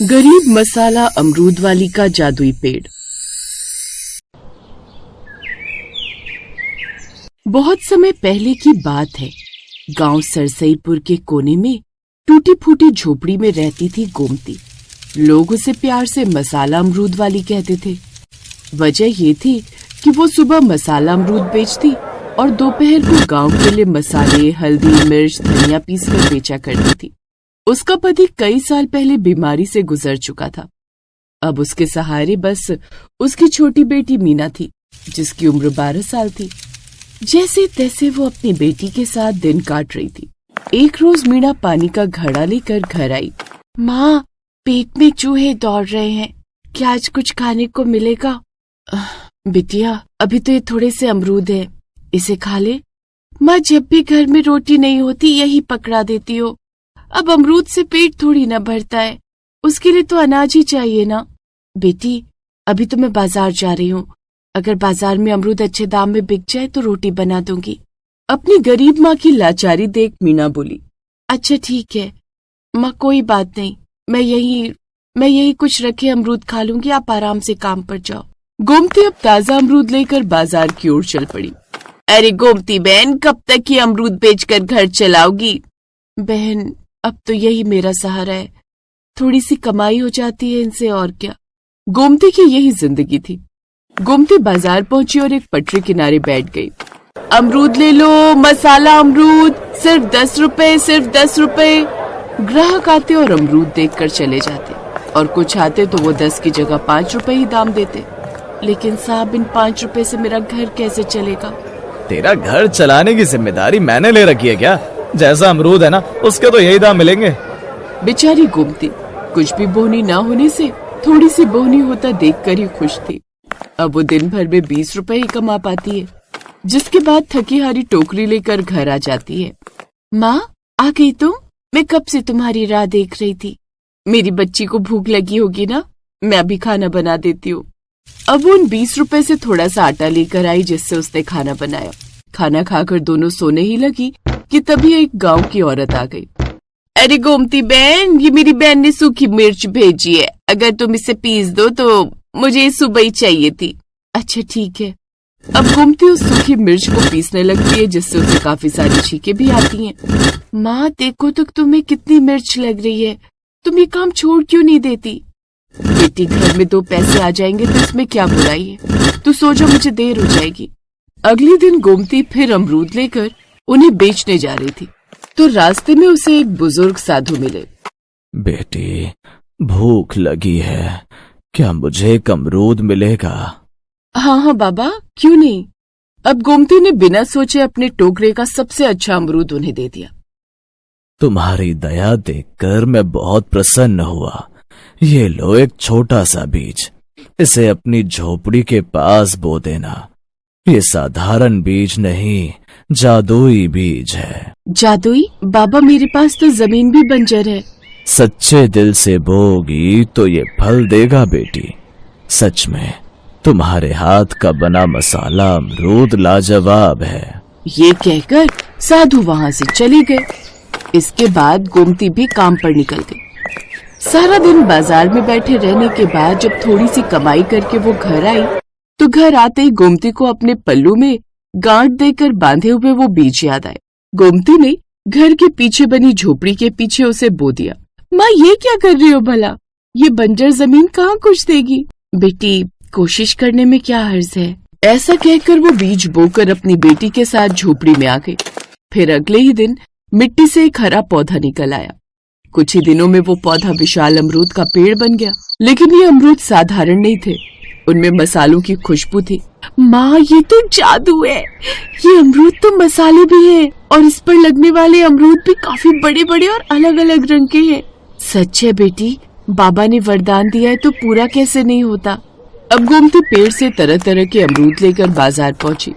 गरीब मसाला अमरूद वाली का जादुई पेड़। बहुत समय पहले की बात है। गांव सरसईपुर के कोने में टूटी फूटी झोपड़ी में रहती थी गोमती। लोग उसे प्यार से मसाला अमरूद वाली कहते थे। वजह ये थी कि वो सुबह मसाला अमरूद बेचती और दोपहर को गांव के लिए मसाले, हल्दी, मिर्च, धनिया पीसकर बेचा करती थी। उसका पति कई साल पहले बीमारी से गुजर चुका था। अब उसके सहारे बस उसकी छोटी बेटी मीना थी, जिसकी उम्र 12 साल थी। जैसे तैसे वो अपनी बेटी के साथ दिन काट रही थी। एक रोज मीना पानी का घड़ा लेकर घर आई। माँ, पेट में चूहे दौड़ रहे हैं, क्या आज कुछ खाने को मिलेगा? बिटिया, अभी तो ये थोड़े से अमरूद है, इसे खा ले। माँ, जब भी घर में रोटी नहीं होती यही पकड़ा देती हो। अब अमरूद से पेट थोड़ी ना भरता है, उसके लिए तो अनाज ही चाहिए ना। बेटी, अभी तो मैं बाजार जा रही हूँ, अगर बाजार में अमरूद अच्छे दाम में बिक जाए तो रोटी बना दूंगी। अपनी गरीब माँ की लाचारी देख मीना बोली, अच्छा ठीक है माँ, कोई बात नहीं, मैं यही कुछ रखे अमरूद खा लूंगी, आप आराम से काम पर जाओ। गोमती अब ताजा अमरूद लेकर बाजार की ओर चल पड़ी। अरे गोमती बहन, कब तक ये अमरूद बेचकर घर चलाओगी? बहन, अब तो यही मेरा सहारा है, थोड़ी सी कमाई हो जाती है इनसे, और क्या। गोमती की यही जिंदगी थी। गोमती बाजार पहुंची और एक पटरी किनारे बैठ गई। अमरूद ले लो, मसाला अमरूद, सिर्फ 10 रुपए, सिर्फ 10 रुपए। ग्राहक आते और अमरूद देखकर चले जाते, और कुछ आते तो वो 10 की जगह 5 रुपए ही दाम देते। लेकिन साहब, इन 5 रुपए से मेरा घर कैसे चलेगा? तेरा घर चलाने की जिम्मेदारी मैंने ले रखी है क्या? जैसा अमरूद है ना, उसके तो यही दाम मिलेंगे। बेचारी गोमती कुछ भी बोनी ना होने से थोड़ी सी बोनी होता देखकर ही खुश थी। अब वो दिन भर में 20 रुपए ही कमा पाती है, जिसके बाद थकी हारी टोकरी लेकर घर आ जाती है। माँ, आ गई तुम? मैं कब से तुम्हारी राह देख रही थी। मेरी बच्ची को भूख लगी होगी ना, मैं अभी खाना बना देती हूँ। अब वो उन 20 रुपए से थोड़ा सा आटा लेकर आई, जिससे उसने खाना बनाया। खाना खाकर दोनों सोने ही लगी कि तभी एक गांव की औरत आ गई। अरे गोमती बहन, ये मेरी बहन ने सूखी मिर्च भेजी है, अगर तुम इसे पीस दो तो मुझे सुबह ही चाहिए थी। अच्छा ठीक है। अब गोमती उस सूखी मिर्च को पीसने लगती है, जिससे उसे काफी सारी छींकें भी आती हैं। माँ देखो तो तुम्हें कितनी मिर्च लग रही है, तुम ये काम छोड़ क्यों नहीं देती? बेटी, घर में 2 पैसे आ जाएंगे तो इसमें क्या बुराई है, तू सो जा, मुझे देर हो जाएगी। अगले दिन गोमती फिर अमरूद लेकर उन्हें बेचने जा रही थी, तो रास्ते में उसे एक बुजुर्ग साधु मिले। बेटी, भूख लगी है, क्या मुझे एक अमरूद मिलेगा? हाँ बाबा, क्यों नहीं। अब गोमती ने बिना सोचे अपने टोकरे का सबसे अच्छा अमरूद उन्हें दे दिया। तुम्हारी दया देखकर मैं बहुत प्रसन्न हुआ। ये लो एक छोटा सा बीज, इसे अपनी झोपड़ी के पास बो देना। ये साधारण बीज नहीं, जादुई बीज है। जादुई? बाबा, मेरे पास तो जमीन भी बंजर है। सच्चे दिल से बोगी तो ये फल देगा बेटी। सच में तुम्हारे हाथ का बना मसाला अमरूद लाजवाब है। ये कहकर साधु वहाँ से चले गए। इसके बाद गोमती भी काम पर निकल गई। सारा दिन बाजार में बैठे रहने के बाद जब थोड़ी सी कमाई करके वो घर आई, तो घर आते ही गोमती को अपने पल्लू में गांठ देकर बांधे हुए वो बीज याद आए। गोमती ने घर के पीछे बनी झोपड़ी के पीछे उसे बो दिया। माँ, ये क्या कर रही हो भला? ये बंजर जमीन कहाँ कुछ देगी? बेटी, कोशिश करने में क्या हर्ज है। ऐसा कहकर वो बीज बोकर अपनी बेटी के साथ झोपड़ी में आ गई। फिर अगले ही दिन मिट्टी से एक हरा पौधा निकल आया। कुछ ही दिनों में वो पौधा विशाल अमरूद का पेड़ बन गया। लेकिन ये अमरूद साधारण नहीं थे, उनमें मसालों की खुशबू थी। माँ, ये तो जादू है, ये अमरूद तो मसाले भी हैं, और इस पर लगने वाले अमरूद भी काफी बड़े बड़े और अलग अलग रंग के हैं। सच है बेटी, बाबा ने वरदान दिया है तो पूरा कैसे नहीं होता। अब गोमती पेड़ से तरह तरह के अमरूद लेकर बाजार पहुंची।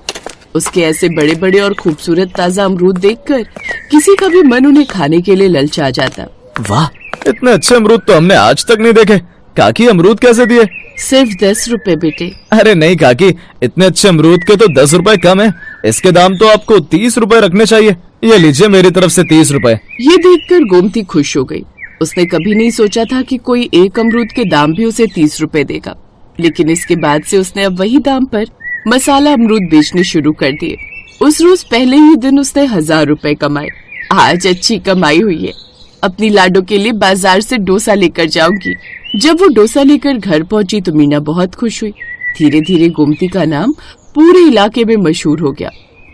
उसके ऐसे बड़े बड़े और खूबसूरत ताजा अमरूद देखकर किसी का भी मन उन्हें खाने के लिए ललचा जाता। वाह, इतने अच्छे अमरूद तो हमने आज तक नहीं देखे। काकी, अमरूद कैसे दिए? सिर्फ 10 रुपए बेटे। अरे नहीं काकी, इतने अच्छे अमरूद के तो 10 रुपए कम है। इसके दाम तो आपको 30 रुपए रखने चाहिए। ये लीजिए मेरी तरफ से 30 रुपए। ये देखकर गोमती खुश हो गई। उसने कभी नहीं सोचा था कि कोई एक अमरूद के दाम भी उसे 30 रुपए देगा, लेकिन इसके बाद से उसने अब वही दाम पर मसाला अमरूद बेचने शुरू कर दिए। उस रोज पहले ही दिन उसने 1000 रुपए कमाए। आज अच्छी कमाई हुई है। अपनी लाडो के लिए बाजार से डोसा लेकर जाऊंगी। जब वो डोसा लेकर घर पहुंची तो मीना बहुत खुश हुई। धीरे धीरे गोमती का नाम पूरे इलाके में मशहूर हो गया।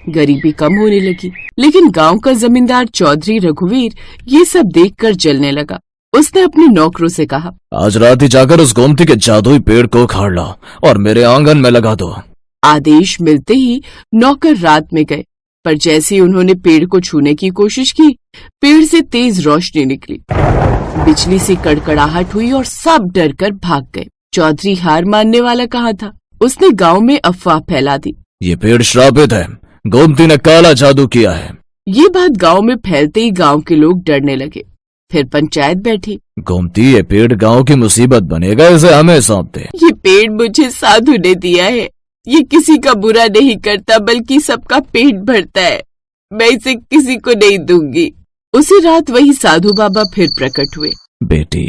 गरीबी कम होने लगी, लेकिन गांव का जमींदार चौधरी रघुवीर ये सब देखकर जलने लगा। उसने अपने नौकरों से कहा, आज रात ही जाकर उस गोमती के जादुई पेड़ को उखाड़ लो और मेरे आंगन में लगा दो। आदेश मिलते ही नौकर रात में गए, पर जैसे ही उन्होंने पेड़ को छूने की कोशिश की, पेड़ से तेज रोशनी निकली। बिजली से कड़कड़ाहट हुई और सब डर कर भाग गए। चौधरी हार मानने वाला कहाँ था। उसने गांव में अफवाह फैला दी, ये पेड़ श्रापित है, गोमती ने काला जादू किया है। ये बात गांव में फैलते ही गांव के लोग डरने लगे। फिर पंचायत बैठी। गोमती, ये पेड़ गांव की मुसीबत बनेगा, इसे हमें सौंप दे। ये पेड़ मुझे साधु ने दिया है। ये किसी का बुरा नहीं करता, बल्कि सबका पेट भरता है। मैं इसे किसी को नहीं दूंगी। उसी रात वही साधु बाबा फिर प्रकट हुए। बेटी,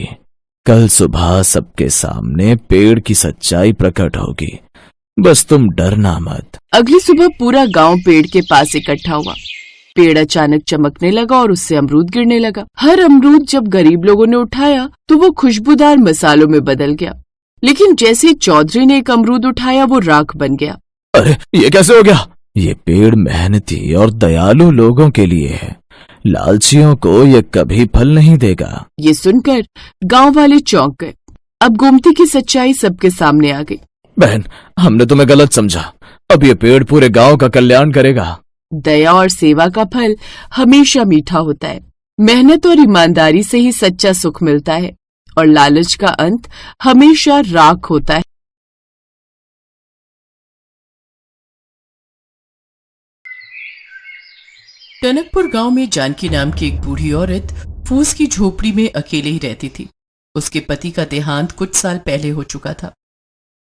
कल सुबह सबके सामने पेड़ की सच्चाई प्रकट होगी, बस तुम डरना मत। अगली सुबह पूरा गांव पेड़ के पास इकट्ठा हुआ। पेड़ अचानक चमकने लगा और उससे अमरूद गिरने लगा। हर अमरूद जब गरीब लोगों ने उठाया तो वो खुशबूदार मसालों में बदल गया, लेकिन जैसे चौधरी ने एक अमरूद उठाया वो राख बन गया। अरे ये कैसे हो गया? ये पेड़ मेहनती और दयालु लोगों के लिए है, लालचियों को ये कभी फल नहीं देगा। ये सुनकर गांव वाले चौंक गए। अब गोमती की सच्चाई सबके सामने आ गई। बहन, हमने तुम्हें गलत समझा। अब ये पेड़ पूरे गांव का कल्याण करेगा। दया और सेवा का फल हमेशा मीठा होता है। मेहनत और ईमानदारी से ही सच्चा सुख मिलता है और लालच का अंत हमेशा राख होता है। टनकपुर गांव में जानकी नाम की एक बूढ़ी औरत फूस की झोपड़ी में अकेले ही रहती थी। उसके पति का देहांत कुछ साल पहले हो चुका था।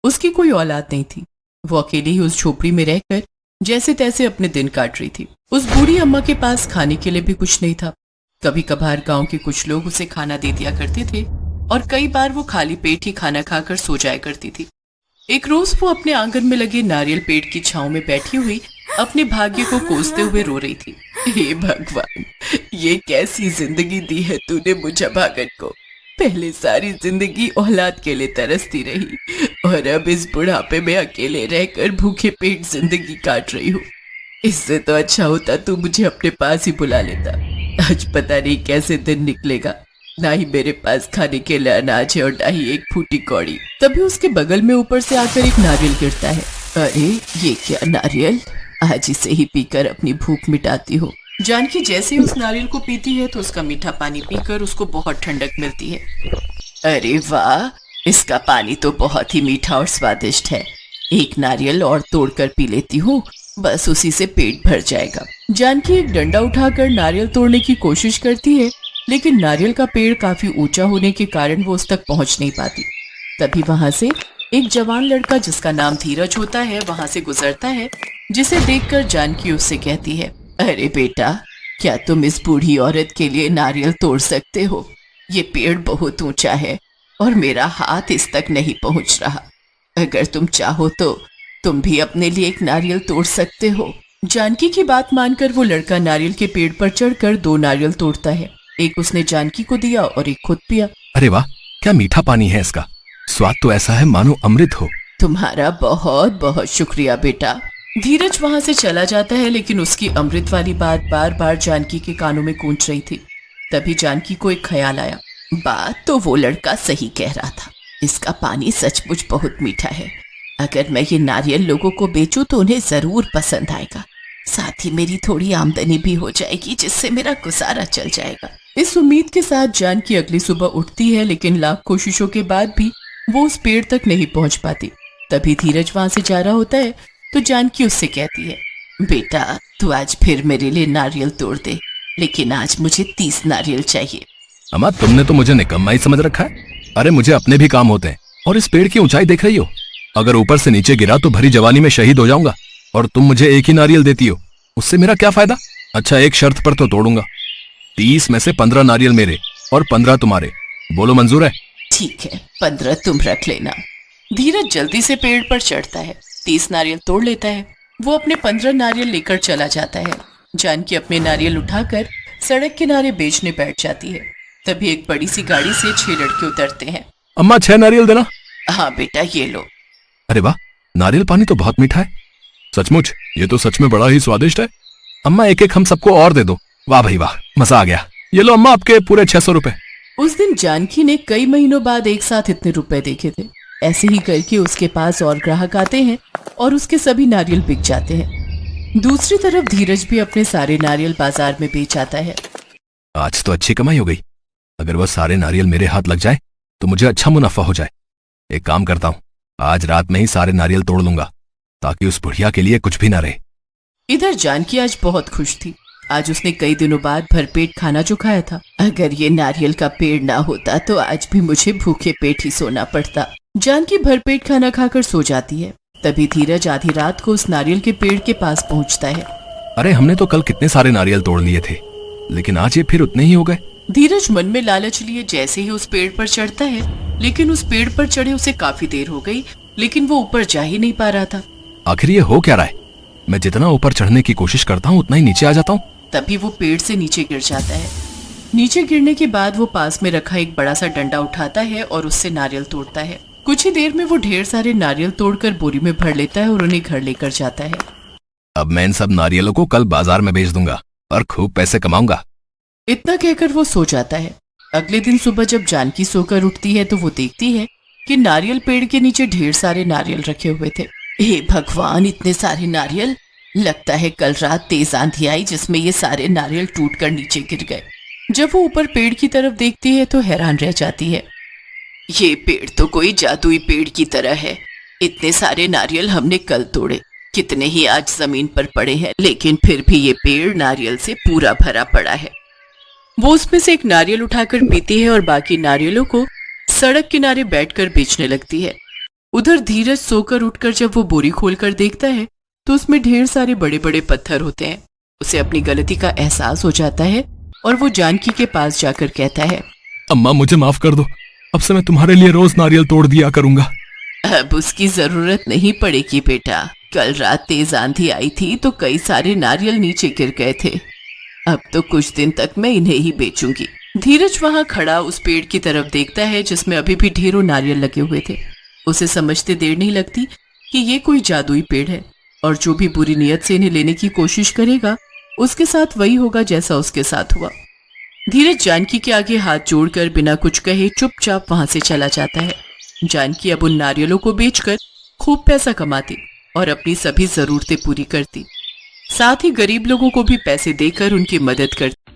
उसकी कोई औलाद नहीं थी। वो अकेले ही उस झोपड़ी में रहकर जैसे तैसे अपने दिन काट रही थी। उस बूढ़ी अम्मा के पास खाने के लिए भी कुछ नहीं था। कभी कभार गांव के कुछ लोग उसे खाना दे दिया करते थे और कई बार वो खाली पेट ही खाना खाकर सो जाया करती थी। एक रोज वो अपने आंगन में लगे नारियल पेड़ की छांव में बैठी हुई अपने भाग्य को कोसते हुए रो रही थी। हे भगवान, ये कैसी जिंदगी दी है तूने मुझे भागन को। पहले सारी जिंदगी औलाद के लिए तरसती रही और अब इस बुढ़ापे में अकेले रहकर भूखे पेट जिंदगी काट रही हूँ। इससे तो अच्छा होता तू मुझे अपने पास ही बुला लेता। आज पता नहीं कैसे दिन निकलेगा। ना ही मेरे पास खाने के लिए अनाज है और ना ही एक फूटी कौड़ी। तभी उसके बगल में ऊपर से आकर एक नारियल गिरता है। अरे ये क्या नारियल, आज इसे ही पीकर अपनी भूख मिटाती हो। जानकी जैसे ही उस नारियल को पीती है तो उसका मीठा पानी पीकर उसको बहुत ठंडक मिलती है। अरे वाह, इसका पानी तो बहुत ही मीठा और स्वादिष्ट है। एक नारियल और तोड़कर पी लेती हूँ, बस उसी से पेट भर जाएगा। जानकी एक डंडा उठाकर नारियल तोड़ने की कोशिश करती है, लेकिन नारियल का पेड़ काफी ऊंचा होने के कारण वो उस तक पहुंच नहीं पाती। तभी वहां से एक जवान लड़का जिसका नाम धीरज होता है वहां से गुजरता है, जिसे देखकर जानकी उससे कहती है, अरे बेटा, क्या तुम इस बूढ़ी औरत के लिए नारियल तोड़ सकते हो? ये पेड़ बहुत ऊंचा है और मेरा हाथ इस तक नहीं पहुंच रहा। अगर तुम चाहो तो तुम भी अपने लिए एक नारियल तोड़ सकते हो। जानकी की बात मानकर वो लड़का नारियल के पेड़ पर चढ़कर 2 नारियल तोड़ता है। एक उसने जानकी को दिया और एक खुद पिया। अरे वाह, क्या मीठा पानी है इसका। स्वाद तो ऐसा है मानो अमृत हो। तुम्हारा बहुत बहुत शुक्रिया बेटा। धीरज वहां से चला जाता है, लेकिन उसकी अमृत वाली बात बार बार जानकी के कानों में गूंज रही थी। तभी जानकी को एक ख्याल आया। बात तो वो लड़का सही कह रहा था। इसका पानी सचमुच बहुत मीठा है। अगर मैं ये नारियल लोगों को बेचूं तो उन्हें जरूर पसंद आएगा। साथ ही मेरी थोड़ी आमदनी भी हो जाएगी, जिससे मेरा गुजारा चल जाएगा। इस उम्मीद के साथ जानकी अगली सुबह उठती है, लेकिन लाख कोशिशों के बाद भी वो उस पेड़ तक नहीं पहुंच पाती। तभी धीरज वहां से जा रहा होता है तो जानकी उससे कहती है, बेटा तू आज फिर मेरे लिए नारियल तोड़ दे, लेकिन आज मुझे 30 नारियल चाहिए। अम्मा, तुमने तो मुझे निकम्मा ही समझ रखा है। अरे मुझे अपने भी काम होते हैं। और इस पेड़ की ऊंचाई देख रही हो, अगर ऊपर से नीचे गिरा तो भरी जवानी में शहीद हो जाऊंगा। और तुम मुझे एक ही नारियल देती हो, उससे मेरा क्या फायदा। अच्छा, एक शर्त पर तो तोड़ूंगा। 30 में से 15 नारियल मेरे और 15 तुम्हारे। बोलो मंजूर है? ठीक है, 15 तुम रख लेना। धीरज जल्दी से पेड़ पर चढ़ता है, 30 नारियल तोड़ लेता है। वो अपने 15 नारियल लेकर चला जाता है। जानकी अपने नारियल उठाकर सड़क किनारे बेचने बैठ जाती है। तभी एक बड़ी सी गाड़ी से 6 लड़के उतरते हैं। अम्मा 6 नारियल देना। हाँ बेटा, ये लो। अरे वाह, नारियल पानी तो बहुत मीठा है। सचमुच ये तो सच में बड़ा ही स्वादिष्ट है। अम्मा एक एक हम सबको और दे दो। वाह भाई वाह, मजा आ गया। ये लो अम्मा, आपके पूरे 600 रुपए। उस दिन जानकी ने कई महीनों बाद एक साथ इतने रुपए देखे थे। ऐसे ही करके उसके पास और ग्राहक आते हैं और उसके सभी नारियल बिक जाते हैं। दूसरी तरफ धीरज भी अपने सारे नारियल बाजार में बेच आता है। आज तो अच्छी कमाई हो गई। अगर वह सारे नारियल मेरे हाथ लग जाए तो मुझे अच्छा मुनाफा हो जाए। एक काम करता हूँ, आज रात में ही सारे नारियल तोड़ लूंगा ताकि उस बुढ़िया के लिए कुछ भी ना रहे। इधर जानकी आज बहुत खुश थी। आज उसने कई दिनों बाद भरपेट खाना जो खाया था। अगर ये नारियल का पेड़ ना होता तो आज भी मुझे भूखे पेट ही सोना पड़ता। जानकी भरपेट खाना खाकर सो जाती है। तभी धीरज आधी रात को उस नारियल के पेड़ के पास पहुंचता है। अरे हमने तो कल कितने सारे नारियल तोड़ लिए थे, लेकिन आज ये फिर उतने ही हो गए। धीरज मन में लालच लिए जैसे ही उस पेड़ पर चढ़ता है, लेकिन उस पेड़ पर चढ़े उसे काफी देर हो गई, लेकिन वो ऊपर जा ही नहीं पा रहा था। आखिर ये हो क्या रहा है? मैं जितना ऊपर चढ़ने की कोशिश करता हूँ उतना ही नीचे आ जाता हूँ। तभी वो पेड़ से नीचे गिर जाता है। नीचे गिरने के बाद वो पास में रखा एक बड़ा सा डंडा उठाता है और उससे नारियल तोड़ता है। कुछ ही देर में वो ढेर सारे नारियल तोड़कर बोरी में भर लेता है और उन्हें घर लेकर जाता है। अब मैं इन सब नारियलों को कल बाजार में बेच दूंगा और खूब पैसे कमाऊंगा। इतना कहकर वो सो जाता है। अगले दिन सुबह जब जानकी सोकर उठती है तो वो देखती है कि नारियल पेड़ के नीचे ढेर सारे नारियल रखे हुए थे। हे भगवान, इतने सारे नारियल! लगता है कल रात तेज आंधी आई जिसमें ये सारे नारियल टूटकर नीचे गिर गए। जब वो ऊपर पेड़ की तरफ देखती है तो हैरान रह जाती है। ये पेड़ तो कोई जादुई पेड़ की तरह है। इतने सारे नारियल हमने कल तोड़े, कितने ही आज जमीन पर पड़े हैं, लेकिन फिर भी ये पेड़ नारियल से पूरा भरा पड़ा है। वो उसमें से एक नारियल उठाकर पीती है और बाकी नारियलों को सड़क किनारे बैठकर बेचने लगती है। उधर धीरज सोकर उठकर जब वो बोरी खोलकर देखता है तो उसमें ढेर सारे बड़े बड़े पत्थर होते हैं। उसे अपनी गलती का एहसास हो जाता है और वो जानकी के पास जाकर कहता है, अम्मा मुझे माफ कर दो, अब से मैं तुम्हारे लिए रोज नारियल तोड़ दिया करूंगा। अब उसकी जरूरत नहीं पड़ेगी बेटा। कल रात तेज आंधी आई थी तो कई सारे नारियल नीचे गिर गए थे। अब तो कुछ दिन तक मैं इन्हें ही बेचूंगी। धीरज वहां खड़ा उस पेड़ की तरफ देखता है जिसमें अभी भी ढेरों नारियल लगे हुए थे। उसे समझते देर नहीं लगती कि ये कोई जादुई पेड़ है और जो भी बुरी नीयत से इन्हें लेने की कोशिश करेगा उसके साथ वही होगा जैसा उसके साथ हुआ। धीरज जानकी के आगे हाथ जोड़कर बिना कुछ कहे चुपचाप वहां से चला जाता है। जानकी अब उन नारियलों को बेचकर खूब पैसा कमाती और अपनी सभी जरूरतें पूरी करती। साथ ही गरीब लोगों को भी पैसे देकर उनकी मदद करती।